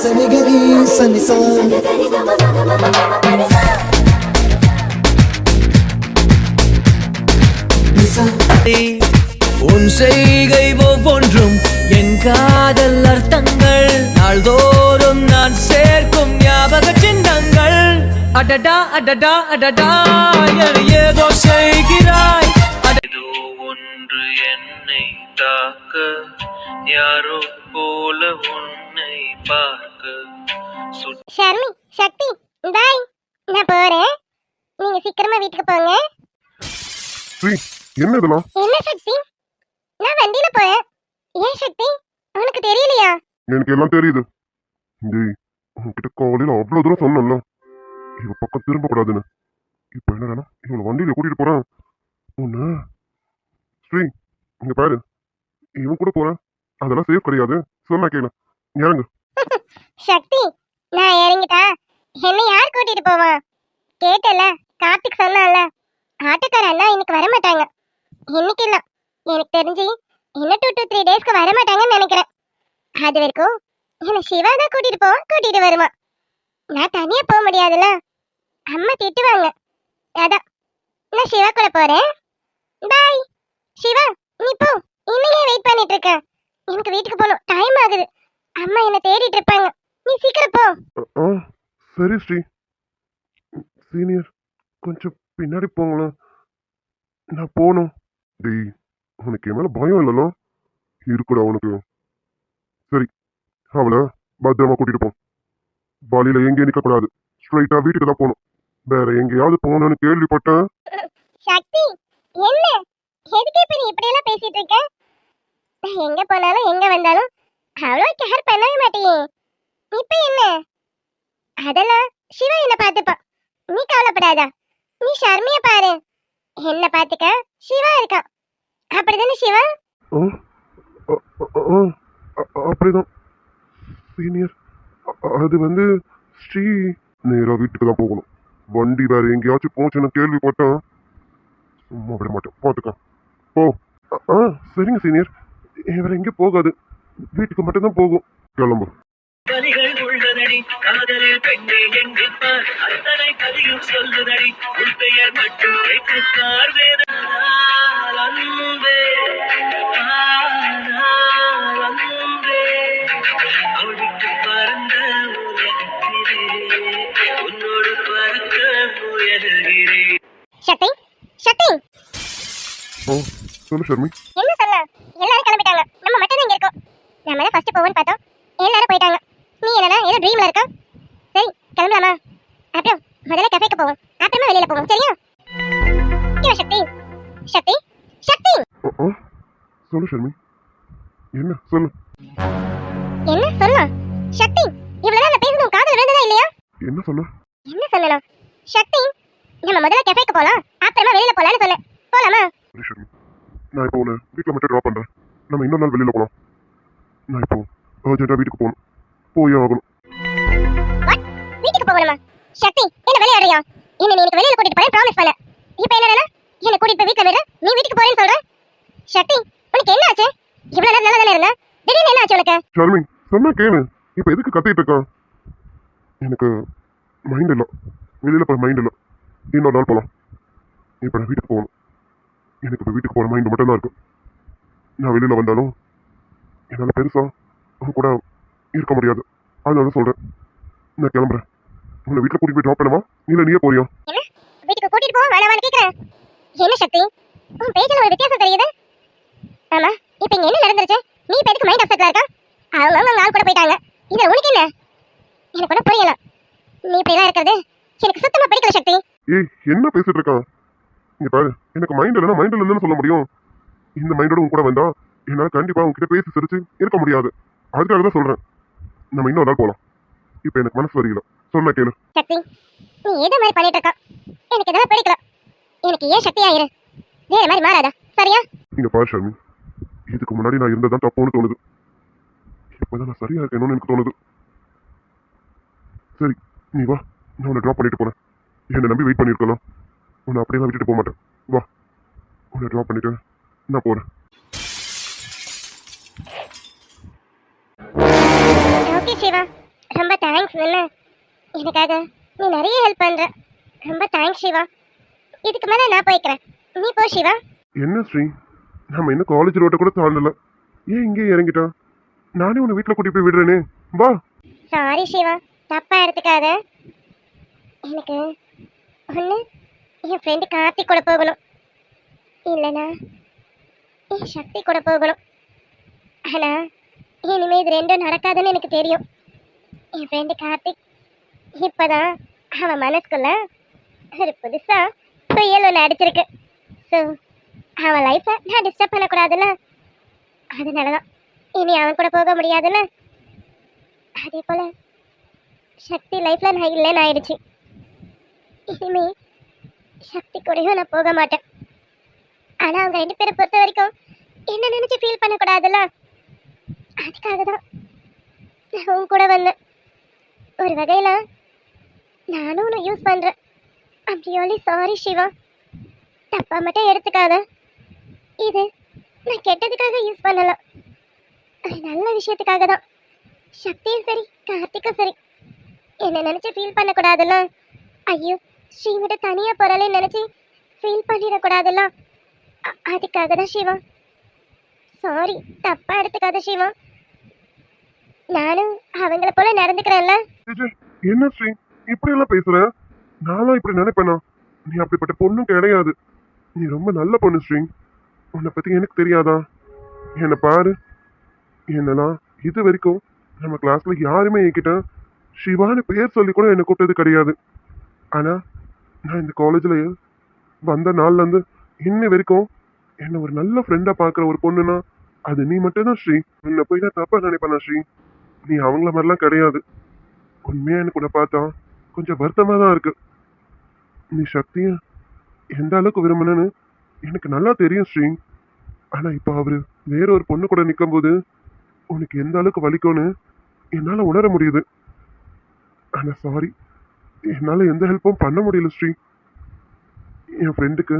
சனிகரி சனிசா உன் செய்கை ஒவ்வொன்றும் என் காதல் அர்த்தங்கள் நாள்தோறும் நான் சேர்க்கும் ஞாபக சின்னங்கள் அடடா அடடா அடடா ஏதோ செய்கிறாய் ஏதோ ஒன்று என்னை தாக்க யாரோ போல உன்னை பார்க்க ஷர்மி சக்தி பாய் நான் போறேன் நீங்க சீக்கிரமா வீட்டுக்கு போங்க ஸ்ரீ என்ன இதெல்லாம் என்ன சக்தி நான் வண்டியில போறேன் ஏன் சக்தி உனக்கு தெரியலையா எனக்கு எல்லாம் தெரியுது டேய் உன்கிட்ட காலையில அவ்வளவு தூரம் சொன்னல இவ பக்கம் திரும்ப கூடாதுன்னு இப்ப என்னடா இவளை வண்டியில கூட்டிட்டு போறான் ஒண்ணு ஸ்ரீ இங்க பாரு இவன் கூட போறேன் அதெல்லாம் சேஃப் கிடையாது சொன்னா கேளு இறங்கு சக்தி நான் இறங்கிட்டா என்ன யார் கூட்டிட்டு போவான் கேட்டல கார்த்திக் சொன்னால ஆட்டோக்கார அண்ணா இன்னைக்கு வர மாட்டாங்க இன்னைக்கு இல்ல எனக்கு தெரிஞ்சு இன்னும் 2 to 3 டேஸ்க்கு வர மாட்டாங்கன்னு நினைக்கிறேன் அது வரைக்கும் என்ன சிவா தான் கூட்டிட்டு வருவான் நான் தனியா போக முடியாதுல்ல அம்மா திட்டுவாங்க அதான் நான் சிவா கூட போறேன் பாய் சிவா நீ போ இன்னையே வெயிட் பண்ணிட்டு இருக்க எனக்கு வீட்டுக்கு போகணும் டைம் ஆகுது அம்மா என்ன தேடிட்டு இருப்பாங்க நீ சீக்கிரம் போ சரி ஸ்ரீ சீனியர் கொஞ்சம் பின்னாடி போங்களேன் நான் போகணும் டேய் உனக்கு என் மேல பயம் இல்லைல்ல இருக்குடா உனக்கு சரி அவளை பத்திரமா கூட்டிட்டு போ வழியில எங்கேயும் நிற்கக்கூடாது ஸ்ட்ரைட்டா வீட்டுக்கு தான் போகணும் வேற எங்கேயாவது போகணும்னு கேள்விப்பட்டேன் சக்தி என்ன எதுக்கு இப்ப நீ இப்படி எல்லாம் பேசிட்டு இருக்க நான் எங்க போனாலும் எங்க வந்தாலும் அவ்வளோ கேர் பண்ணவே மாட்டியே இப்ப என்ன அதெல்லாம் சிவா என்ன பார்த்துப்பான் நீ கவலைப்படாதா நீ ஷர்மிய பாரு என்ன பாத்துக்க சிவா இருக்கான் அப்படிதானே சிவா அப்படிதான் சீனியர் அது வந்து ஸ்ரீ நேரா வீட்டுக்கு தான் போகணும் வண்டி வேற எங்கேயாச்சும் போச்சுன்னு கேள்விப்பட்டேன் சும்மா விட மாட்டேன் பாத்துக்க போ சரிங்க சீனியர் வேற எங்கேயும் போகாது வீட்டுக்கு மட்டும்தான் போகும் கிளம்பு கலிகள் உள்ளதடி காதலில் பெண்ணே எங்கிப்பார் அத்தனை கதையும் சொல்லுதடி உன் பெயர் மட்டும் கேட்குப்பார் வேதனால் அன்பே அன்பே ஒழித்து பறந்த உலகத்திலே உன்னோடு பறக்க முயல்கிறேன் சக்தி சக்தி சொல்லு ஷர்மி என்ன சொல்ல எல்லாரும் கிளம்பிட்டாங்க நம்ம மட்டும் இங்க இருக்கோம் நாம தான் ஃபர்ஸ்ட் போவோம்னு பார்த்தோம் எல்லாரும் போயிட்டாங்க நீ என்னடா ஏதோ ட்ரீம்ல இருக்க சரி கிளம்பலாமா அப்புறம் முதல்ல கஃபேக்கு போவோம் அப்புறமா வெளியில போவோம் சரியா ஐயோ சக்தி சக்தி சக்தி சொல்லு ஷர்மி என்ன சொல்லு என்ன சொல்லலாம் சக்தி இவ்வளவு நேரம் பேசுனது காதுல விழுந்ததா இல்லையா என்ன சொன்ன என்ன சொல்லணும் சக்தி நம்ம முதல்ல கஃபேக்கு போலாம் அப்புறமா வெளியில போலாம்னு சொன்னேன் போலாமா சரி ஷர்மி நான் இப்போ உன்னை வீட்டில் மட்டும் ட்ராப் பண்றேன் நம்ம இன்னொரு நாள் வெளியில போகலாம் நான் இப்போ அர்ஜென்ட்டா வீட்டுக்கு போகணும் போயே ஆகணும் வீட்டுக்கு போகணுமா சக்தி என்ன விளையாடுறியா என்ன நீ எனக்கு வெளியில கூட்டிட்டு போறேன் ப்ராமிஸ் பண்ண இப்போ என்னடா என்ன கூட்டிட்டு போய் வீட்ல விடு நீ வீட்டுக்கு போறேன்னு சொல்ற சக்தி உனக்கு என்ன ஆச்சு இவ்வளவு நேரம் நல்லா தானே இருந்த திடீர்னு என்ன ஆச்சு உனக்கு ஷர்மி சொன்னா கேளு இப்போ எதுக்கு கத்திட்டு இருக்கான் எனக்கு மைண்ட் இல்லை வெளியில போற மைண்ட் இல்லை இன்னொரு நாள் போகலாம் இப்போ நான் வீட்டுக்கு போகணும் எனக்கு இப்போ வீட்டுக்கு போகிற மைண்ட் மட்டும்தான் இருக்கு நான் வெளியில் வந்தாலும் என்னால் பெருசா அவன் கூட இருக்க முடியாது அதனால சொல்கிறேன் நான் கிளம்புறேன் உன்னை வீட்டில் கூட்டிகிட்டு போய் ட்ராப் பண்ணுமா இல்லை நீயே போறியா என்ன வீட்டுக்கு கூட்டிட்டு போக வேணாமான்னு கேட்குறேன் என்ன சக்தி உன் பேச்சில் ஒரு வித்தியாசம் தெரியுது ஆமா இப்போ இங்கே என்ன நடந்துருச்சு நீ இப்போ எதுக்கு மைண்ட் அப்செட்ல இருக்க அவங்க ஆள் கூட போயிட்டாங்க இதில் உனக்கு என்ன எனக்கு கூட புரியல நீ இப்படிலாம் இருக்கிறது எனக்கு சுத்தமாக பிடிக்கல சக்தி ஏய் என்ன பேசிட்டு இருக்கான் இங்க பாரு எனக்கு மைண்ட் இல்லைன்னா மைண்ட் இல்லைன்னு சொல்ல முடியும் இந்த மைண்டோட உன் கூட வந்தா என்னால் கண்டிப்பா உங்ககிட்ட பேசி சிரிச்சு இருக்க முடியாது அதுக்காக தான் சொல்றேன் நம்ம இன்னொரு நாள் போலாம் இப்போ எனக்கு மனசு வரல சொன்னா கேளு சக்தி நீ எது மாதிரி பண்ணிட்டு இருக்க எனக்கு இதெல்லாம் பிடிக்கல எனக்கு ஏன் சக்தி ஆயிரு வேற மாதிரி மாறாதா சரியா இங்க பாரு ஷர்மி இதுக்கு முன்னாடி நான் இருந்ததான் தப்புன்னு தோணுது இப்போதான் நான் சரியா இருக்கேன்னு எனக்கு தோணுது சரி நீ வா நான் உன்னை ட்ராப் பண்ணிட்டு போறேன் என்னை நம்பி வெயிட் பண்ணியிருக்கலாம் உன்னை அப்படியே நான் விட்டுட்டு போக மாட்டேன் வா உன்னை ட்ராப் பண்ணிட்டு நான் போறேன் ஓகே சிவா ரொம்ப தேங்க்ஸ் என்ன எனக்காக நீ நிறைய ஹெல்ப் பண்ற. ரொம்ப தேங்க்ஸ் சிவா. இதுக்கு மேல நான் போய்க்கிறேன், நீ போ சிவா. என்ன ஸ்ரீ, நம்ம இன்னும் காலேஜ் ரோட்டை கூட தாண்டல, ஏன் இங்கே இறங்கிட்டா? நானே உன்னை வீட்டில் கூட்டிட்டு போய் விடுறேனே, வா. சாரி சிவா, தப்பா எடுத்துக்காத. எனக்கு ஒன்று என் ஃப்ரெண்டு கார்த்திக் கூட போகணும், இல்லைனா என் சக்தி கூட போகணும். ஆனால் இனிமேல் இது ரெண்டும் நடக்காதுன்னு எனக்கு தெரியும். என் ஃப்ரெண்டு கார்த்திக் இப்போதான் அவன் மனசுக்குள்ள ஒரு புதுசா புயல் ஒன்று அடிச்சிருக்கு. ஸோ அவன் லைஃப்பை நான் டிஸ்டர்ப் பண்ணக்கூடாதுல்ல, அதனால தான் இனி அவன் கூட போக முடியாதுல்ல. அதே போல் சக்தி லைஃப்பில் நான் இல்லைன்னு ஆயிடுச்சு. இனிமே சக்தி கூடயும் நான் போக மாட்டேன். ஆனால் அவங்க 2 பேரை பொறுத்த வரைக்கும் என்ன நினச்சி ஃபீல் பண்ணக்கூடாதுல்ல, அதுக்காக தான் நான் உன் கூட வந்தேன். ஒரு வகையில் நானும் உன்னை யூஸ் பண்ணுறேன். ஐம் ரியலி சாரி சிவா, தப்பா மட்டும் எடுத்துக்காத. இது நான் கெட்டதுக்காக யூஸ் பண்ணலாம், ஒரு நல்ல விஷயத்துக்காக தான். சக்தியும் சரி கார்த்திக்கும் சரி என்ன நினச்சி ஃபீல் பண்ணக்கூடாதுல்ல. ஐயோ ஸ்ரீவிட தனியாக போகிறாளே நினச்சி ஃபீல் பண்ணிடக்கூடாதுல்ல, அதுக்காக தான் சிவா. சாரி, தப்பா எடுத்துக்காத சிவா. நானும் அவங்கள போல நடந்துக்கிறேன்ல. என்ன ஸ்ரீ இப்படி எல்லாம் பேசுற? நானும் இப்படி நினைப்பேனா? நீ அப்படிப்பட்ட பொண்ணும் கிடையாது. நீ ரொம்ப நல்ல பொண்ணு ஸ்ரீ. உன்னை பத்தி எனக்கு தெரியாதா? என்னை பாரு, என்னெல்லாம் இது வரைக்கும் நம்ம கிளாஸ்ல யாருமே என்கிட்ட சிவான்னு பேர் சொல்லி கூட என்னை கூப்பிட்டது கிடையாது. ஆனா நான் இந்த காலேஜ்ல வந்த நாள்ல இருந்து இன்னி வரைக்கும் என்ன ஒரு நல்ல ஃப்ரெண்டா பாக்குற ஒரு பொண்ணுனா அது நீ மட்டும்தான் ஸ்ரீ. உன்னை போய் நான் தப்பா நினைப்பேனா ஸ்ரீ? நீ அவங்கள மாதிரிலாம் கிடையாது. உண்மையா எனக்கு உன்னை பார்த்தா கொஞ்சம் வருத்தமா தான் இருக்கு. நீ சக்திய எந்த அளவுக்கு விரும்பினு எனக்கு நல்லா தெரியும் ஸ்ரீ. ஆனா இப்ப அவரு வேற ஒரு பொண்ணு கூட நிற்கும் போது உனக்கு எந்த அளவுக்கு வலிக்கும்னு என்னால உணர முடியுது. ஆனா சாரி, என்னால எந்த ஹெல்ப்பும் பண்ண முடியல ஸ்ரீ. என் ஃப்ரெண்டுக்கு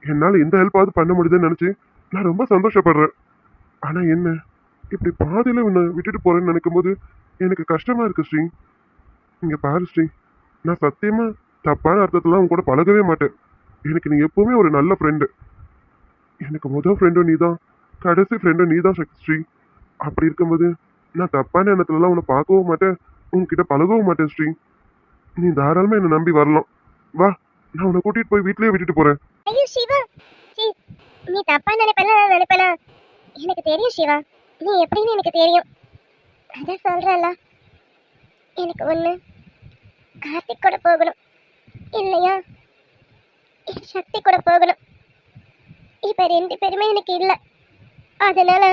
என்னால எந்த ஹெல்ப்பாவது பண்ண முடியுதுன்னு நினைச்சு நான் ரொம்ப சந்தோஷப்படுறேன். ஆனா என்ன இப்படி பாதியில உன்னை விட்டுட்டு போறேன்னு நினைக்கும் போது எனக்கு கஷ்டமா இருக்கு ஸ்ரீ. இங்க பாரு ஸ்ரீ, நான் சத்தியமா தப்பான அர்த்தத்துல உன் கூட பழகவே மாட்டேன். எனக்கு நீ எப்பவுமே ஒரு நல்ல ஃப்ரெண்டு. எனக்கு முதல் ஃப்ரெண்டும் நீ தான், கடைசி ஃப்ரெண்டும் நீ தான் ஸ்ரீ. அப்படி இருக்கும்போது நான் தப்பான எண்ணத்துலலாம் உன்னை பார்க்கவும் மாட்டேன், உன்கிட்ட பழகவும் மாட்டேன் ஸ்ரீ. நீ தாராளமா என்னை நம்பி வரலாம், வா. நான் உன்னை கூட்டிட்டு போய் வீட்லயே விட்டுட்டு போறேன். ஐயோ சிவா, சி, நீ தப்பா நினைப்பேனா எனக்கு தெரியும் சிவா, நீ எப்படின்னு எனக்கு தெரியும். அதான் சொல்றல, எனக்கு ஒன்று கார்த்திக் கூட போகணும், இல்லையா என் சக்தி கூட போகணும். இப்போ 2 பேருமே எனக்கு இல்லை, அதனால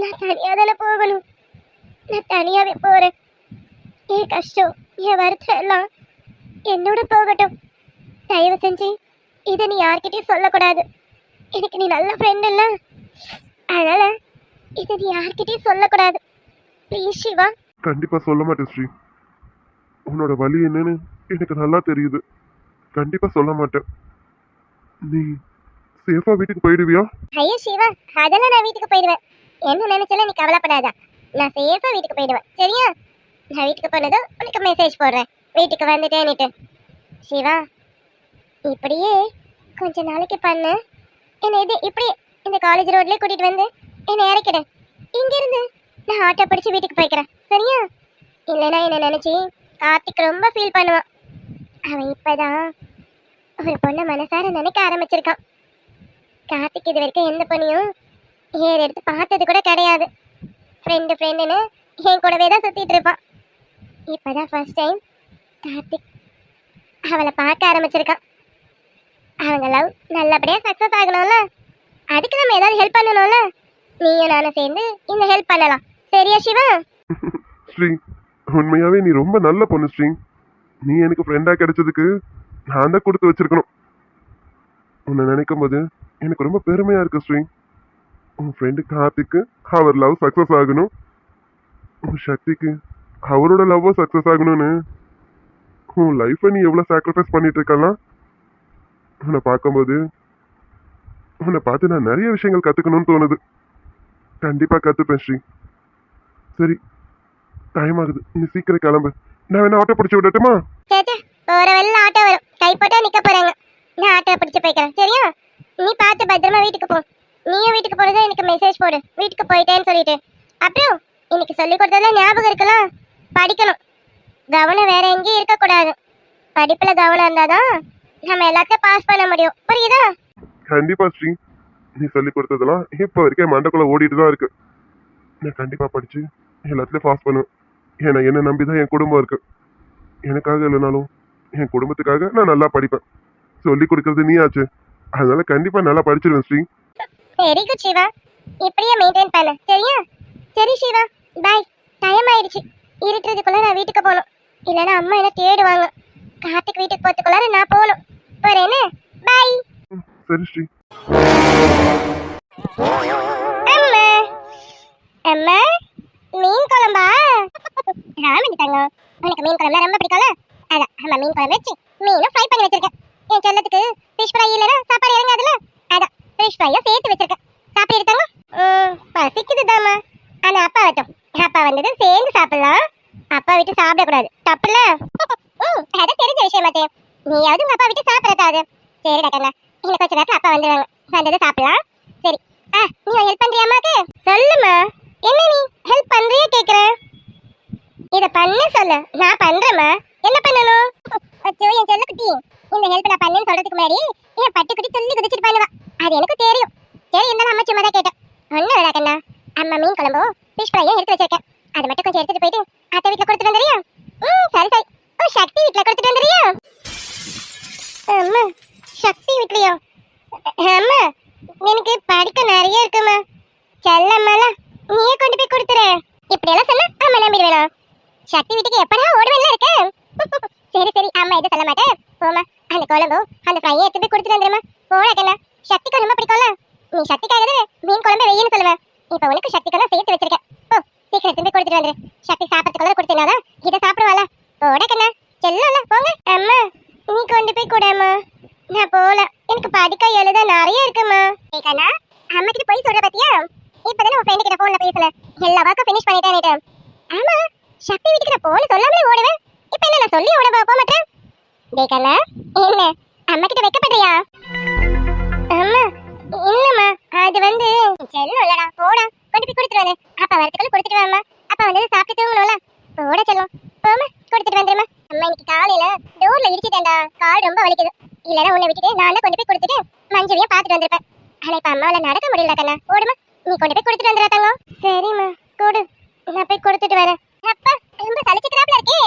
நான் தனியாக தானே போகணும். நான் தனியாகவே போகிறேன். என் கஷ்டம் என் வருத்தம் எல்லாம் என்னோட போகட்டும். தயவு செஞ்சு இதை நீ யார்கிட்டயும் சொல்லக்கூடாது. எனக்கு நீ நல்ல ஃப்ரெண்ட் இல்லை, அதனால இதை நீ யார்கிட்டயும் சொல்லக்கூடாது. ப்ளீஸ் சிவா. கண்டிப்பா சொல்ல மாட்டேன் ஸ்ரீ. உன்னோட வலி என்னன்னு எனக்கு நல்லா தெரியுது. கண்டிப்பா சொல்ல மாட்டேன். நீ சேஃபா வீட்டுக்கு போயிடுவியா? ஐயோ சிவா, அதெல்லாம் நான் வீட்டுக்கு போயிடுவேன். என்ன நினைச்சாலும் நீ கவலைப்படாத, நான் சேஃபா வீட்டுக்கு போயிடுவேன், சரியா? நான் வீட்டுக்கு போனதும் உனக்கு மெசேஜ் போடுறேன், வீட்டுக்கு வந்துட்டேன்னுட்டு. சிவா, இப்படியே கொஞ்ச நாளைக்கு பண்ணு. என்னை இது இப்படி இந்த காலேஜ் ரோட்லேயே கூட்டிகிட்டு வந்து என்னை இறக்கிடு. இங்கேருந்து நான் ஆட்டோ பிடிச்சி வீட்டுக்கு போய்க்கிறேன், சரியா? இல்லைன்னா என்னை நினச்சி கார்த்திக் ரொம்ப ஃபீல் பண்ணுவான். அவன் இப்போதான் ஒரு பொண்ணை மனசார நினைக்க ஆரம்பிச்சிருக்கான். கார்த்திக் இது வரைக்கும் எந்த பொண்ணையும் ஏர் எடுத்து பார்த்தது கூட கிடையாது. ஃப்ரெண்டுன்னு என் கூடவே தான் சுற்றிட்டு இருப்பான். இப்போதான் ஃபர்ஸ்ட் டைம் கார்த்திக் அவளை பார்க்க ஆரம்பிச்சிருக்கான். அவங்க லவ் நல்லபடியாக சக்ஸஸ் ஆகணும்ல, அதுக்கு நம்ம ஏதாவது ஹெல்ப் பண்ணணும்ல. நீயும் நானும் சேர்ந்து இந்த ஹெல்ப் பண்ணலாம், சரியா சிவா? ஸ்ரீ, உண்மையாவே நீ ரொம்ப நல்ல பொண்ணு ஸ்ரீ. நீ எனக்கு ஃப்ரெண்டா கிடைச்சதுக்கு நான் தான் கொடுத்து வச்சிருக்கணும். உன்னை நினைக்கும் போது எனக்கு ரொம்ப பெருமையா இருக்கு ஸ்ரீ. உன் ஃப்ரெண்டு கார்த்திக்கு அவர் லவ் சக்ஸஸ் ஆகணும், உன் சக்திக்கு அவரோட லவ்வும் சக்ஸஸ் ஆகணும்னு உன் லைஃப்பை நீ எவ்வளோ சாக்ரிஃபைஸ் பண்ணிட்டு இருக்கலாம். உன்னை பார்க்கும்போது உன்னை பார்த்து நான் நிறைய விஷயங்கள் கற்றுக்கணும்னு தோணுது. கண்டிப்பாக கற்றுப்பேன் ஸ்ரீ. சரி, டைம் ஆகுது, நீ சீக்கிரம் கிளம்பு. நான் வேணா ஆட்டோ பிடிச்சி விடட்டுமா? சேச்சே, போற வழியில ஆட்டோ வரும், கை போட்டா நிக்க போறாங்க. நான் ஆட்டோ பிடிச்சு போய்க்கிறேன், சரியா? நீ பார்த்து பத்திரமா வீட்டுக்கு போ. நீயும் வீட்டுக்கு போறதா எனக்கு மெசேஜ் போடு, வீட்டுக்கு போயிட்டேன்னு சொல்லிட்டு. அப்புறம் இன்னைக்கு சொல்லி கொடுத்ததெல்லாம் ஞாபகம் இருக்கலாம். படிக்கணும், கவனம் வேற எங்கேயும் இருக்கக்கூடாது. படிப்புல கவனம் இருந்தாதான் நம்ம எல்லாத்தையும் பாஸ் பண்ண முடியும், புரியுதா? கண்டிப்பா ஸ்ரீ, நீ சொல்லி கொடுத்ததெல்லாம் இப்ப வரைக்கும் மண்டக்குள்ள ஓடிட்டு தான் இருக்கு. நான் கண்டிப்பா படிச்சு எல்லாத்துலயும் பாஸ் பண்ணுவேன். ஏன்னா என்ன நம்பிதான் என் குடும்பம் இருக்கு. எனக்காக இல்லைனாலும் என் குடும்பத்துக்காக நான் நல்லா படிப்பேன். சொல்லி கொடுக்கறது நீ ஆச்சு, அதனால கண்டிப்பா நல்லா படிச்சிருவேன் ஸ்ரீ. வெரி குட் சிவா, இப்படியே மெயின்டைன் பண்ணு, சரியா? சரி சிவா, பாய். டைம் ஆயிடுச்சு, இருட்டுறதுக்குள்ள நான் வீட்டுக்கு போகணும். இல்லைன்னா அம்மா என்ன தேடுவாங்க. கார்த்திக் வீட்டுக்கு போறதுக்குள்ளார நான் போகணும். போறேன்னு, பாய். சரி ஸ்ரீ. அம்மா, அம்மா, மீன் குழம்பா? ராமன் தங்கம், உனக்கு மீன் குழம்புல ரொம்ப பிடிக்கும்ல? அதான் அம்மா மீன் குழம்பு வச்சு மீனும் ஃப்ரை பண்ணி வச்சிருக்கேன். என் செல்லத்துக்கு ஃபிஷ் ஃப்ரை இல்லைன்னா சாப்பாடு இறங்காதுல, அதான் ஃபிஷ் ஃப்ரையும் சேர்த்து வச்சிருக்கேன். சாப்பிட்டு எடுத்தாங்க. பசிக்குது தாமா. ஆனா அப்பா வட்டும், அப்பா வந்தது சேர்ந்து சாப்பிடலாம். அப்பா விட்டு சாப்பிடக்கூடாது, தப்புல? அது தெரிஞ்ச விஷயமாச்சே. நீயாவது உங்க அப்பா விட்டு சாப்பிடறாது. சரிடா கண்ணா, இன்னும் கொஞ்ச நேரத்துல அப்பா வந்துடுவாங்க, வந்தது சாப்பிடலாம். சரி, நீ ஹெல்ப் பண்றியா அம்மாக்கு? சொல்லுமா. என்ன நீ ஹெல்ப் பண்றியா கேக்குறேன்? இத பண்ண சொல்லு, நான் பண்றேம்மா. என்ன பண்ணணும்? அச்சோ என் செல்ல குட்டி, இந்த ஹெல்ப் நான் பண்ணேன்னு சொல்றதுக்கு முன்னாடி என் பட்டுக்குட்டி துள்ளி குதிச்சிட்டு பண்ணுவா. அது எனக்கு தெரியும். சரி, இருந்தாலும் அம்மா சும்மா தான் கேட்டேன். ஒன்னும் இல்லடா கண்ணா, அம்மா மீன் குழம்பும் ஃபிஷ் ஃப்ரையும் எடுத்து வச்சிருக்கேன். அதை மட்டும் கொஞ்சம் எடுத்துட்டு போயிட்டு அத்தை வீட்டுல கொடுத்துட்டு வந்துறியா? சரி சரி. ஓ, சக்தி வீட்டுல கொடுத்துட்டு வந்துறியா? அம்மா, சக்தி வீட்லயா? அம்மா, எனக்கு படிக்க நிறைய இருக்குமா. செல்லம்மால நீயே கொண்டு போய் கொடுத்துரு. இப்படி எல்லாம் சொன்னா அம்மா நம்பிடுவேனா? சக்தி வீட்டுக்கு எப்படா ஓடுவேன்ல இருக்க. சரி சரி, அம்மா எதுவும் சொல்ல மாட்டேன். போமா, அந்த குழம்பு அந்த ஃப்ரையை எடுத்து போய் கொடுத்துட்டு வந்துருமா. போடக்கண்ணா, சக்திக்கு ரொம்ப பிடிக்கும்ல. நீ சக்திக்காக மீன் குழம்பு வெயின்னு சொல்லுவேன். இப்ப உனக்கு சக்திக்கெல்லாம் சேர்த்து வச்சிருக்கேன். ஓ, சீக்கிரம் திரும்பி கொடுத்துட்டு வந்துரு. சக்தி சாப்பிட்றதுக்குள்ள கொடுத்தீங்கன்னா இதை சாப்பிடுவாளா? போடக்கண்ணா, செல்லல போங்க. அம்மா, நீ கொண்டு போய் கூடம்மா. நான் போல, எனக்கு படிக்க எழுத நிறைய இருக்குமா. கண்ணா, அம்மா கிட்ட போய் சொல்ற பாத்தியா? இப்பதானே உன் ஃப்ரெண்ட் கிட்ட போன்ல பேசல, எல்லா ஒர்க்கும் ஃபினிஷ் பண்ணிட்டேன். ஆமா, சக்தி வீட்டுக்கு நான் போன சொல்லாமலே ஓடுவேன். இப்ப என்ன நான் சொல்லி ஓட போக மாட்டேன்? டேய் கண்ணா, என்ன அம்மா கிட்ட வைக்கப்படுறியா? அம்மா இல்லம்மா, அது வந்து செல்லம் இல்லடா. போடா, கொண்டு போய் கொடுத்துட்டு வந்து. அப்பா வரதுக்குள்ள கொடுத்துட்டு வாம்மா. அப்பா வந்து சாப்பிட்டு தூங்கணும்ல. போட செல்லம், போமா, கொடுத்துட்டு வந்துருமா. அம்மா இன்னைக்கு காலையில டோர்ல இடிச்சிட்டேன்டா, கால் ரொம்ப வலிக்குது. இல்லனா உன்னை விட்டுட்டு நான் தான் கொண்டு போய் கொடுத்துட்டு மஞ்சுவையும் பார்த்துட்டு வந்திருப்பேன். ஆனா இப்ப அம்மாவால நடக்க முடியல கண்ணா. ஓடுமா, நீ கொண்டு போய் கொடுத்துட்டு வந்துடா தங்கம். சரிம்மா, கொடு, நான் போய் கொடுத்துட்டு வரேன். அப்பா ரொம்ப சலிச்சுக்கிறாப்ல இருக்கே.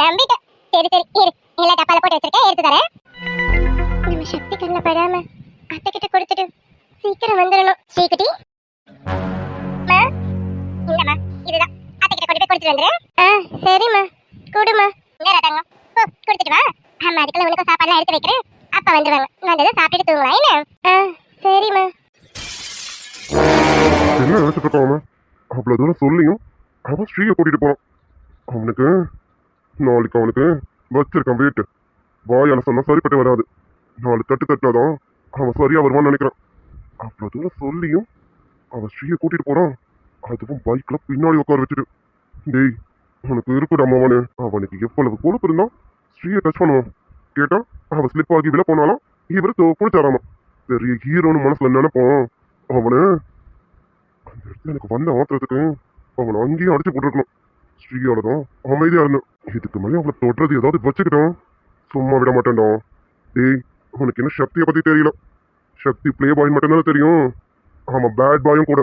நம்பிட்டேன். சரி சரி இரு, எல்லா டப்பால போட்டு வச்சிருக்கேன், எடுத்து தரேன். நம்ம சக்தி கண்ணில் படாம அத்தை கிட்ட கொடுத்துட்டு சீக்கிரம் வந்துடணும். ஸ்ரீகுட்டி, இல்லம்மா, இதுதான் அத்தை கிட்ட கொண்டு போய் கொடுத்துட்டு வந்துடுறேன். சரிம்மா, கொடுமா. என்ன தங்கம், போ கொடுத்துட்டு வா. அம்மா அதுக்குள்ள உனக்கு சாப்பாடுலாம் எடுத்து வைக்கிறேன். அப்பா வந்துருவாங்க, வந்ததை சாப்பிட்டுட்டு தூங்கலாம் என்ன? சரிம்மா. என்ன நினைச்சிட்டு இருக்கான்? அவ்வளவு தூரம் சொல்லியும் அவன் ஸ்ரீயை கூட்டிட்டு போனான். அவனுக்கு நாளைக்கு அவனுக்கு வச்சிருக்கான் வெயிட்டு. வாயால சொன்னா சரிப்பட்டு வராது. 4 தட்டு தட்டினாதான் அவன் சரியா வருவான்னு நினைக்கிறான். அவ்வளவு தூரம் சொல்லியும் அவன் ஸ்ரீயை கூட்டிட்டு போறான். அதுவும் பைக்ல பின்னாடி உட்கார வச்சுட்டு. டேய், உனக்கு இருக்குடா மாவானு. அவனுக்கு எவ்வளவு பொறுப்பு இருந்தா ஸ்ரீயை டச் பண்ணுவான். கேட்டா அவன் ஸ்லிப் ஆகி வில போனாலும் இவரு பிடிச்சாராமா. பெரிய ஹீரோன்னு மனசுல நினைப்போம். அவனு அந்த இடத்துல எனக்கு வந்த ஆத்திரத்துக்கு அவனை அங்கேயும் அடிச்சு போட்டுருக்கணும். ஸ்ரீயாலதான் அமைதியா இருந்தேன். இதுக்கு மேலே அவளை தொடுறது ஏதாவது வச்சுக்கிட்டான் சும்மா விட மாட்டேன்டா. டேய், உனக்கு என்ன சக்தியை பத்தி தெரியல. சக்தி பிளே பாய் மட்டும்தானே தெரியும். அவன் பேட் பாயும் கூட.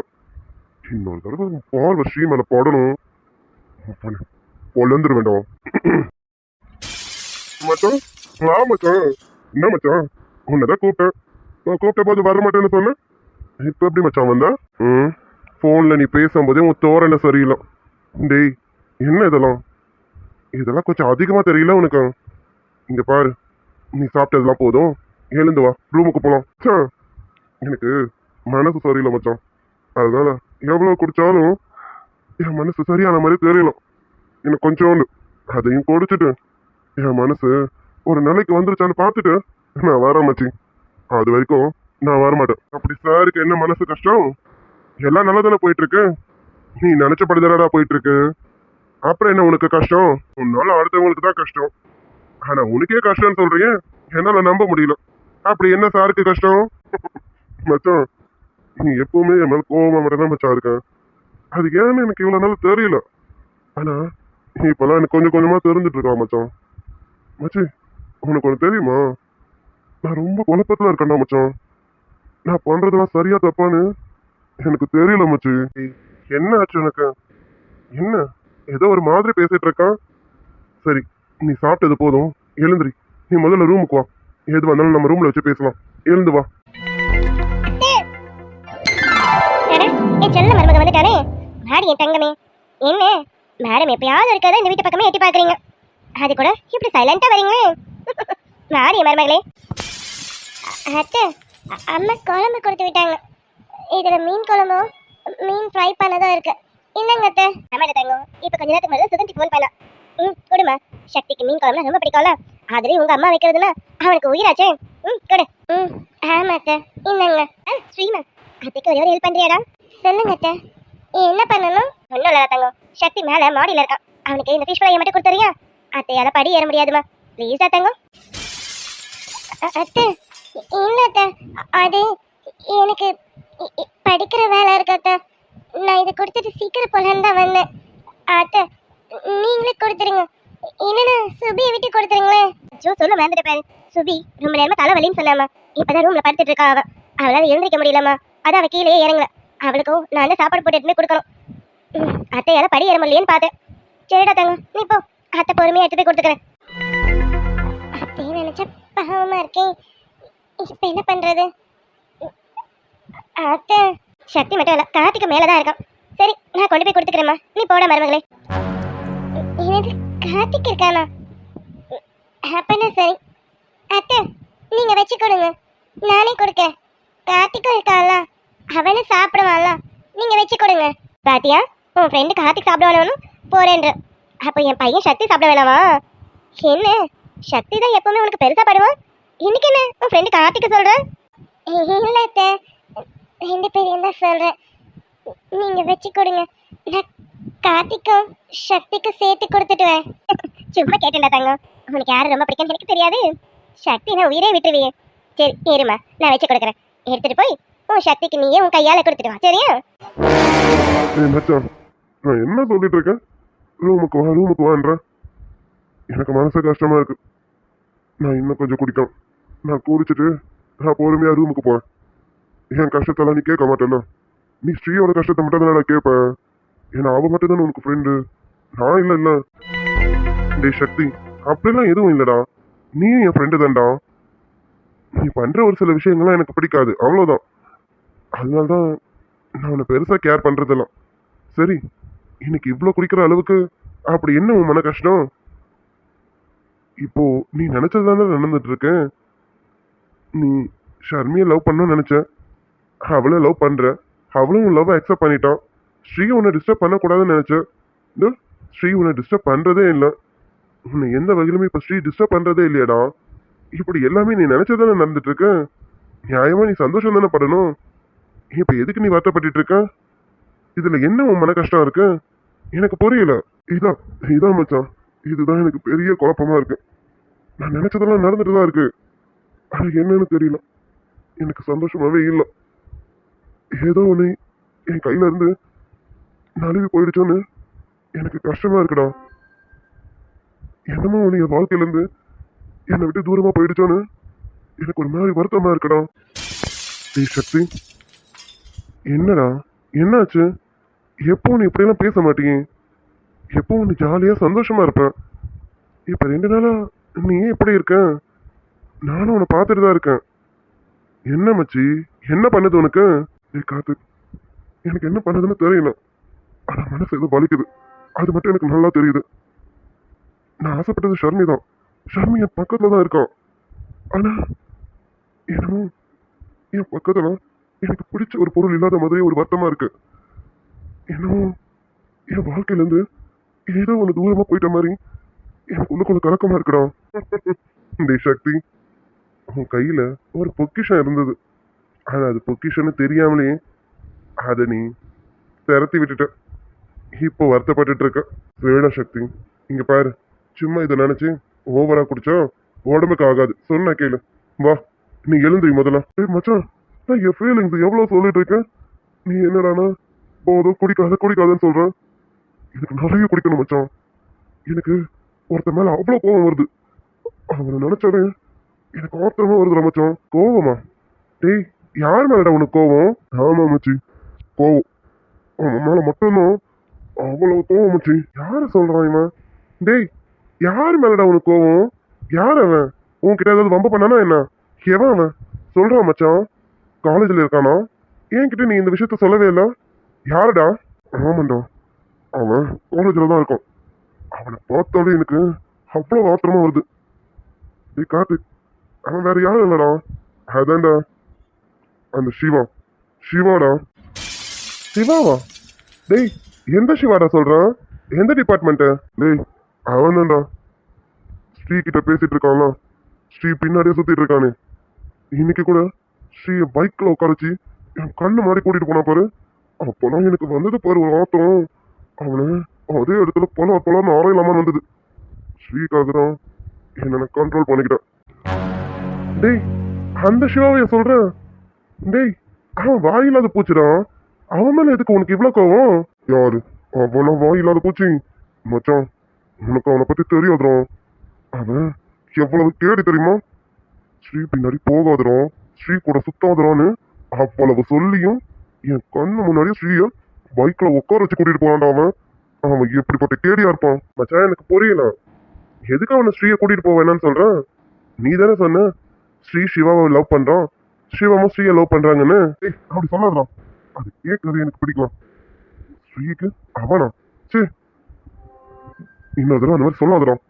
இன்னொரு தடவை பார்வை ஸ்ரீ மேல படணும், பொழந்துரு வேண்டாம். மச்சான், மச்சான், என்ன மச்சான், உன்னதான் கூப்பிட்டேன். கூப்பிட்ட போது வர மாட்டேன்னு சொன்னேன். இப்ப எப்படி மச்சான் வந்தா? போன்ல நீ பேசும்போதே உன் தோரணை சரியில்லை. டேய், என்ன இதெல்லாம் கொஞ்சம் அதிகமா தெரியல உனக்கு. இங்க பாரு, நீ சாப்பிட்டதெல்லாம் போதும், எழுந்து வா, ரூமுக்கு போலாம். எனக்கு மனசு சரியில்லை மச்சான். அதனால எவ்வளவு குடிச்சாலும் என் மனசு சரியான மாதிரி தெரியல. எனக்கு கொஞ்சோண்டு அதையும் குடிச்சிட்டு என் மனசு ஒரு நிலைக்கு வந்துருச்சான்னு பார்த்துட்டு நான் வரேன் மச்சி. அது வரைக்கும் நான் வரமாட்டேன். அப்படி சாருக்கு என்ன மனசு கஷ்டம்? எல்லாம் நல்லதானே போயிட்டு இருக்கு. நீ நினைச்ச படிதாடா போயிட்டு இருக்கு. அப்புறம் என்ன உனக்கு கஷ்டம்? உன்னால அடுத்தவங்களுக்கு தான் கஷ்டம். ஆனா உனக்கே கஷ்டம்னு சொல்றீங்க, என்னால நம்ப முடியல. அப்படி என்ன சாருக்கு கஷ்டம்? மச்சான், நீ எப்பவுமே என் மேல கோவமா மட்டும் தான் மச்சான் இருக்க. அது ஏன்னு எனக்கு இவ்வளவு நாள் தெரியல. ஆனா இப்பெல்லாம் எனக்கு கொஞ்சம் கொஞ்சமா தெரிஞ்சுட்டு இருக்கான் மச்சான். மச்சி, உனக்கு ஒண்ணு தெரியுமா? நான் ரொம்ப குழப்பத்துல இருக்கேன்டா மச்சான். நான் பண்றதெல்லாம் சரியா தப்பான்னு எனக்கு தெரியல மச்சி. என்ன ஆச்சு எனக்கு? என்ன ஏதோ ஒரு மாதிரி பேசிட்டு இருக்கான். சரி, நீ சாப்பிட்டது போதும், எழுந்திரி. நீ முதல்ல ரூமுக்கு வா. எது வந்தாலும் நம்ம ரூம்ல வச்சு பேசலாம். எழுந்து வா. அட, என் செல்ல மருமக வந்துட்டானே. மாடி என் தங்கமே. என்ன மேடம் எப்பயாவது இருக்காத இந்த வீட்டு பக்கமே எட்டி பாக்குறீங்க. அது கூட இப்படி சைலண்டா வரீங்களே. மாடி என் மருமகளே. அத்தை, அம்மா குழம்பு கொடுத்து விட்டாங்க. இதுல மீன் குழம்பும் மீன் ஃப்ரை பண்ணதும் இருக்கு. என்னங்க அத்தை? ஆமாடா தங்கம், இப்ப கொஞ்ச நேரத்துக்கு முன்னாடி சுதந்திக்கு ஃபோன் பண்ணா. கொடுமா. சக்திக்கு மீன் குழம்புனா ரொம்ப பிடிக்கும்ல. அதுலயும் உங்க அம்மா வைக்கிறதுனா அவனுக்கு உயிராச்சே. கொடு. ஆமா அத்தை, என்னங்க? ஸ்ரீமா, அத்தைக்கு ஒரே ஒரு ஹெல்ப் பண்றியாடா? சொல்லுங்க அத்தை. என்ன பண்ணணும்? ஒன்றும் இல்லை தங்கம், சக்தி மேலே மாடியில் இருக்கான். அவனுக்கு இந்த ஃபிஷ் ஃப்ரையை மட்டும் கொடுத்துறியா? அத்தையால படி ஏற முடியாதுமா. ப்ளீஸா தங்கம். அத்தை, இல்லை அத்தை, அது எனக்கு படிக்கிற வேலை இருக்கு அத்தை. நான் இதை கொடுத்துட்டு சீக்கிரம் போலான்னு தான் வந்தேன். அத்தை, நீங்களே கொடுத்துருங்க. இல்லைன்னா சுபியை விட்டு கொடுத்துருங்களேன். ஜோ சொல்ல மறந்துட்டு பாரு. சுபி ரொம்ப நேரமா தலைவலின்னு சொன்னாமா. இப்பதான் ரூம்ல படுத்துட்டு இருக்கா. அவளால எழுந்திரிக்க முடியலமா. அதான் அவ கீழே இறங்கல. அவளுக்கும் நான் தான் சாப்பாடு போட்டு எடுத்துமே கொடுக்கணும். அத்தையால படி ஏற முடியலன்னு பார்த்தேன். சரிடா தங்க, நீ போ. அத்தை பொறுமையா எடுத்து போய் கொடுத்துக்கிறேன். அத்தையும் நினைச்சா பாவமா இருக்கேன். இப்ப என்ன பண்றது? அத்தை, சக்தி மட்டும் இல்ல, கார்த்திக்கு மேலதான் இருக்கான். சரி, நான் கொண்டு போய் கொடுத்துக்கிறேம்மா. நீ போட மருமகளே. என்னது, கார்த்திக் இருக்கானா? அப்பனா சரி. அத்தை, நீங்க வச்சு கொடுங்க, நானே கொடுக்கேன். கார்த்திக்கும் இருக்கான்ல, அவனு சாப்பிடுவான்ல, நீங்க வச்சு கொடுங்க. பாத்தியா, உன் ஃப்ரெண்டு கார்த்திக் சாப்பிடுவானு போறேன்ற. அப்போ என் பையன் சக்தி சாப்பிட வேணாமா? என்ன, சக்தி தான் எப்பவுமே உனக்கு பெருசா படுவான். இன்னைக்கு என்ன உன் ஃப்ரெண்டு கார்த்திக் சொல்ற? இல்ல அத்தை, ரெண்டு பேரையும் தான் சொல்றேன். நீங்க வச்சு கொடுங்க, நான் கார்த்திக்கும் சக்திக்கும் சேர்த்து கொடுத்துட்டுவேன். சும்மா கேட்டேன்டா தங்கம், உனக்கு யாரு ரொம்ப பிடிக்கும்னு எனக்கு தெரியாது. சக்தி நான் உயிரே விட்டுருவியே. சரி ஏறுமா, நான் வச்சு கொடுக்குறேன். எடுத்துட்டு போய் உன் சக்திக்கு நீயே உன் கையால கொடுத்துட்டு வா, சரியா? மச்சான், நான் என்ன சொல்லிட்டு இருக்கேன்? ரூமுக்கு வான்ற. எனக்கு மனசு கஷ்டமா இருக்கு. நான் இன்னும் கொஞ்சம் குடிக்கும். நான் குடிச்சிட்டு நான் பொறுமையா ரூமுக்கு போறேன். என் கஷ்டத்தெல்லாம் நீ கேட்க மாட்டேன்னா? நீ ஸ்ரீயோட கஷ்டத்தை மட்டும் தான் நான் கேட்பேன். ஏன்னா அவ மட்டும் தானே உனக்கு ஃப்ரெண்டு, நான் இல்ல இல்ல. டேய் சக்தி, அப்படிலாம் எதுவும் இல்லடா. நீயும் என் ஃப்ரெண்டு தான்டா. நீ பண்ற ஒரு சில விஷயங்கள்லாம் எனக்கு பிடிக்காது, அவ்வளோதான். அதனால்தான் நான் உன்னை பெருசா கேர் பண்றதெல்லாம். சரி, இன்னைக்கு இவ்வளோ குடிக்கிற அளவுக்கு அப்படி என்ன உன் மன கஷ்டம்? இப்போ நீ நினைச்சதுதானே நடந்துட்டு இருக்க. நீ ஷர்மியை லவ் பண்ணணும்னு நினைச்ச, அவளை லவ் பண்ற, அவளும் உன் லவ் அக்செப்ட் பண்ணிட்டான். ஸ்ரீ உன்னை டிஸ்டர்ப் பண்ணக்கூடாதுன்னு நினைச்ச, ஸ்ரீ உன்னை டிஸ்டர்ப் பண்றதே இல்லை. உன்னை எந்த வகையிலுமே இப்ப ஸ்ரீ டிஸ்டர்ப் பண்றதே இல்லையாடா. இப்படி எல்லாமே நீ நினைச்சதானே நடந்துட்டு இருக்க. நியாயமா நீ சந்தோஷம் தானே படணும். இப்ப எதுக்கு நீ வருத்தப்பட்டு இருக்க? இதுல என்ன உன் மன கஷ்டம் இருக்கு? எனக்கு புரியல. இதான் இதான் மச்சான், இதுதான் எனக்கு பெரிய குழப்பமா இருக்கு. நான் நினைச்சதெல்லாம் நடந்துட்டு தான் இருக்கு, ஆனா என்னன்னு தெரியல. எனக்கு சந்தோஷமாவே இல்லை. ஏதோ ஒண்ணு என் கையில இருந்து நழுவி போயிடுச்சோன்னு எனக்கு கஷ்டமா இருக்குடா. என்னமோ ஒண்ணு என் வாழ்க்கையில இருந்து என்னை விட்டு தூரமா போயிடுச்சோன்னு எனக்கு ஒரு மாதிரி வருத்தமா இருக்குடா. ஏய் சக்தி, என்னடா என்னாச்சு? எப்போ நீ இப்படியெல்லாம் பேச மாட்டீங்க? எப்போ நீ ஜாலியா சந்தோஷமா இருப்ப. இப்ப 2 நாளா நீ ஏன் இப்படி இருக்க? நானும் உன்னை பார்த்துட்டு தான் இருக்கேன். என்ன மச்சி, என்ன பண்ணுது உனக்கு? ஏய் காத்து, எனக்கு என்ன பண்ணுதுன்னு தெரியல. ஆனா மனசு ஏதோ வலிக்குது, அது மட்டும் எனக்கு நல்லா தெரியுது. நான் ஆசைப்பட்டது ஷர்மி தான். ஷர்மி என் பக்கத்துல தான் இருக்கான். ஆனா என்னமோ என் பக்கத்துல எனக்கு பிடிச்ச ஒரு பொருள் இல்லாத மாதிரி ஒரு வருத்தமா இருக்கு. என்னமோ என் வாழ்க்கையில இருந்து ஏதோ ஒண்ணு தூரமா போயிட்ட மாதிரி எனக்கு உள்ளுக்குள்ள கலக்கமா இருக்குடா. இந்த சக்தி, உன் கையில ஒரு பொக்கிஷம் இருந்தது. ஆனா அது பொக்கிஷன்னு தெரியாமலே அதை நீ திரத்தி விட்டுட்ட. இப்போ வருத்தப்பட்டுட்டு இருக்க. வேணா சக்தி, இங்க பாரு, சும்மா இதை நினைச்சு ஓவரா குடிச்சா உடம்புக்கு ஆகாது. சொன்ன கேளு. வா, நீ எழுந்துரி முதல்ல. மச்சான், நான் என் ஃபீலிங்ஸ் எவ்வளவு சொல்லிட்டு இருக்கேன், நீ என்னடானா போதும் குடிக்காதன்னு சொல்றேன். எனக்கு நிறைய குடிக்கணும் மச்சான். எனக்கு ஒருத்த மேல அவ்வளவு கோவம் வருது. அவனை நினைச்சாலே எனக்கு ஆத்திரமா வருதுடா மச்சான். கோவமா? டேய், யார் மேலடா உனக்கு கோவம்? ஆமா மச்சி, கோவம். அவன் மேல மட்டும்தான் அவ்வளவு கோவம் மச்சி. யார சொல்றான் இவன்? டேய், யார் மேலடா உனக்கு கோவம்? யார் அவன்? உன்கிட்ட ஏதாவது வம்ப பண்ணானா என்ன? எவன் அவன்? சொல்றான் மச்சான். காலேஜ்ல இருக்கானா? என்கிட்ட நீ இந்த விஷயத்த சொல்லவே இல்ல. யாருடா? ஆமாண்டா, அவன் காலேஜ்ல தான் இருக்கான். அவனை பார்த்தாலே எனக்கு அவ்வளவு ஆத்திரமா வருது. டேய் கார்த்திக், அவன் வேற யாரும் இல்லடா, அதான்டா அந்த சிவாடா. சிவாவா? டேய், எந்த சிவாடா சொல்றான்? எந்த டிபார்ட்மெண்ட்? டேய், அவன்தான்டா ஸ்ரீ கிட்ட பேசிட்டு இருக்கான்ல, ஸ்ரீ பின்னாடியே சுத்திட்டு இருக்கானே. இன்னைக்கு கூட ஸ்ரீ பைக்ல உட்கார வச்சு என் கண்ணு மாடி கூட்டிட்டு போனா பாரு. அப்போதான் எனக்கு வந்தது பாரு ஒரு ஆத்தம். அவனை அதே இடத்துல பல ஆராயலாமான்னு வந்தது. ஸ்ரீக்காக தான் என்ன கண்ட்ரோல் பண்ணிக்கிட்டேன். டேய், அந்த சிவாவைய சொல்றேன். டேய், அவன் வாயில்லாத பூச்சிடான். அவன் மேல எதுக்கு உனக்கு இவ்வளவு கோவம்? யாரு? அவனா வாயில்லாத பூச்சி? மச்சான், உனக்கு அவனை பத்தி தெரியாதுடா. அவன் எவ்வளவு கேடி தெரியுமா? ஸ்ரீ பின்னாடி போகாதுறான், ஸ்ரீ கூட சுத்தாதுறான்னு அவ்வளவு சொல்லியும் என் கண்ணு முன்னாடியே ஸ்ரீய பைக்ல உட்கார வச்சு கூட்டிட்டு போறான்டா அவன். அவன் எப்படிப்பட்ட கேடியா இருப்பான் மச்சான், எனக்கு புரியல. எதுக்கு அவனை ஸ்ரீய கூட்டிட்டு போக வேணாம்னு சொல்றான்? நீ தானே சொன்ன ஸ்ரீ சிவாவை லவ் பண்றான், சிவாவும் ஸ்ரீய லவ் பண்றாங்கன்னு. ஏய், அப்படி சொல்லாதான், அது கேட்கறது எனக்கு பிடிக்கலாம். ஸ்ரீக்கு அவனா? சே, இன்னொரு தடவை அந்த மாதிரி சொல்லாதான்.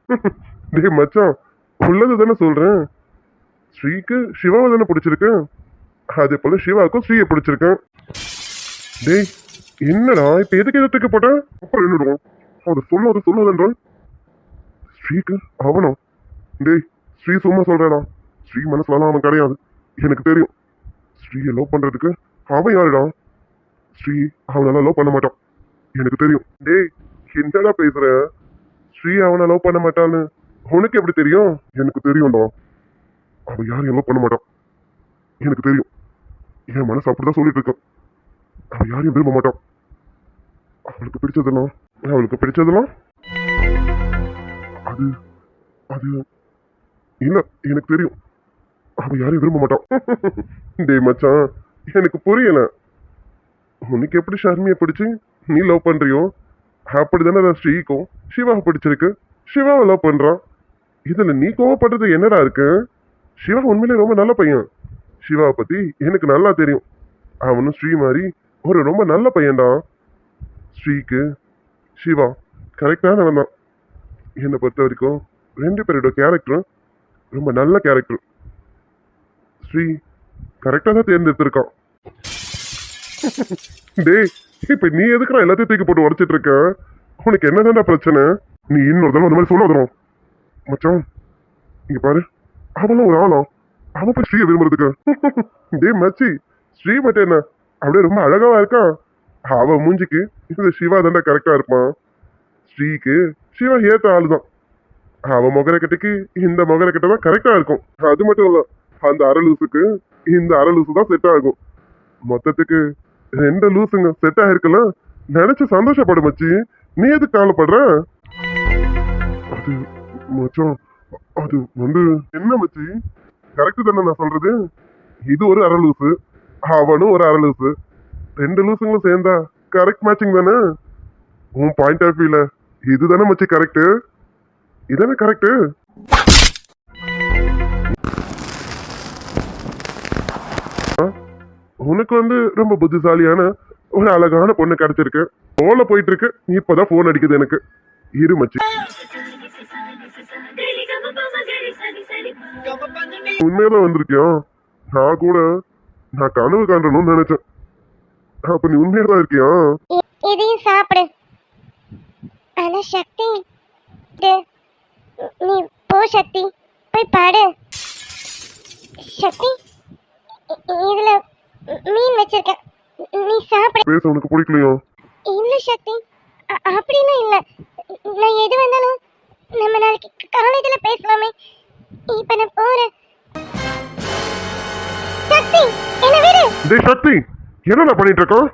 டேய் மச்சான், உள்ளது தானே சொல்றேன். ஸ்ரீக்கு சிவாவை தானே பிடிச்சிருக்கு, அதே போல சிவாவுக்கும் ஸ்ரீயை பிடிச்சிருக்கு. டேய், என்னடா இப்ப எதுக்கு எதிர்த்துக்கு போட்ட? அப்புறம் என்னடும் அதை சொல்லாதன்றான். ஸ்ரீக்கு அவனா? டேய், ஸ்ரீ சும்மா சொல்றேடா. ஸ்ரீ மனசுலாம் அவன் கிடையாது, எனக்கு தெரியும். ஸ்ரீயை லவ் பண்றதுக்கு அவன் யாருடா? ஸ்ரீ அவனால லவ் பண்ண மாட்டான், எனக்கு தெரியும். டேய், என்னடா பேசுற? ஸ்ரீ அவனை லவ் பண்ண மாட்டான்னு உனக்கு எப்படி தெரியும்? எனக்கு தெரியும்டா, அவன் யாரையும் லவ் பண்ண மாட்டான், எனக்கு தெரியும். என் மனசு அப்படிதான் சொல்லிட்டு இருக்கான். அவன் யாரையும் விரும்ப மாட்டான். அவளுக்கு பிடிச்சதெல்லாம் அது அது இல்ல, எனக்கு தெரியும். அவன் யாரையும் விரும்ப மாட்டான். டேய் மச்சான், எனக்கு புரியல. உனக்கு எப்படி ஷர்மியை பிடிச்சு நீ லவ் பண்றியோ அப்படிதானே ஸ்ரீக்கும் சிவாவை பிடிச்சிருக்கு, சிவாவை லவ் பண்றான். இதுல நீ கோவப்படுறது என்னடா இருக்கு? சிவா உண்மையிலே ரொம்ப நல்ல பையன். சிவாவை பத்தி எனக்கு நல்லா தெரியும். அவனும் ஸ்ரீ மாதிரி ஒரு ரொம்ப நல்ல பையன்டா. ஸ்ரீக்கு சிவா கரெக்டானவன் தான். என்னை பொறுத்த வரைக்கும் ரெண்டு பேரோட கேரக்டரும் ரொம்ப நல்ல கேரக்டர். ஸ்ரீ கரெக்டா தான் தேர்ந்தெடுத்திருக்கான். டேய், இப்ப நீ எதுக்குறா எல்லாத்தையும் தூக்கி போட்டு உடச்சிட்டு இருக்க? உனக்கு என்னதான்டா பிரச்சனை? நீ இன்னொரு தடவை அந்த மாதிரி சொல்லாதரும் மச்சான். இங்க பாரு, அவனும் ஒரு ஆளா, அவன் போய் ஸ்ரீயை விரும்புறதுக்கு? டேய் மச்சி, ஸ்ரீ மட்டும் என்ன அப்படியே ரொம்ப அழகாவா இருக்கான்? அவன் மூஞ்சிக்கு இந்த சிவா தாண்டா கரெக்டா இருப்பான். ஸ்ரீக்கு சிவா ஏத்த ஆளுதான். அவன் முகரக்கட்டைக்கு இந்த முகரக்கட்டை தான் கரெக்டா இருக்கும். அது மட்டும் இல்ல, அந்த அரலூசுக்கு இந்த அரலூசு தான் செட் ஆகும். மொத்தத்துக்கு ரெண்டு லூசுங்க செட் ஆயிருக்கல. நினைச்சு சந்தோஷப்படு மச்சி, நீ எதுக்கு கவலைப்படுற? அது மச்சான், அது வந்து என்ன மச்சி, கரெக்ட் தானே நான் சொல்றது? இது ஒரு அரலூசு, அவனும் ஒரு அரலூசு, ரெண்டு லூசுங்களும் சேர்ந்தா கரெக்ட் மேட்சிங் தானே? உன் பாயிண்ட் ஆஃப் வியூல இதுதானே மச்சி கரெக்ட்? இதானே கரெக்ட்? உனக்கு வந்து ரொம்ப புத்திசாலியான ஒரு அழகான பொண்ணு கிடைச்சிருக்கு. போன்ல போயிட்டு இருக்கு, இப்பதான் போன் அடிக்குது எனக்கு. இரு மச்சி, உண்மையதான் வந்திருக்கியா? நான் கனவு காண்றணும்னு நினைச்சேன். அப்ப நீ உண்மையதான் இருக்கியா? இதையும் சாப்பிடு. ஆனா சக்தி, நீ போ சக்தி, போய் பாடு. சக்தி, இதுல மீன் வச்சிருக்கேன், நீ சாப்பிடு. பேச உனக்கு பிடிக்கலையா? இல்ல சக்தி, அப்படிலாம் இல்ல. நான் எது வந்தாலும் நம்ம நாளைக்கு காலேஜ்ல பேசலாமே. இப்ப நான் போறேன். சக்தி, என்ன விடு. டேய் சக்தி, என்னடா பண்ணிட்டு இருக்கான்?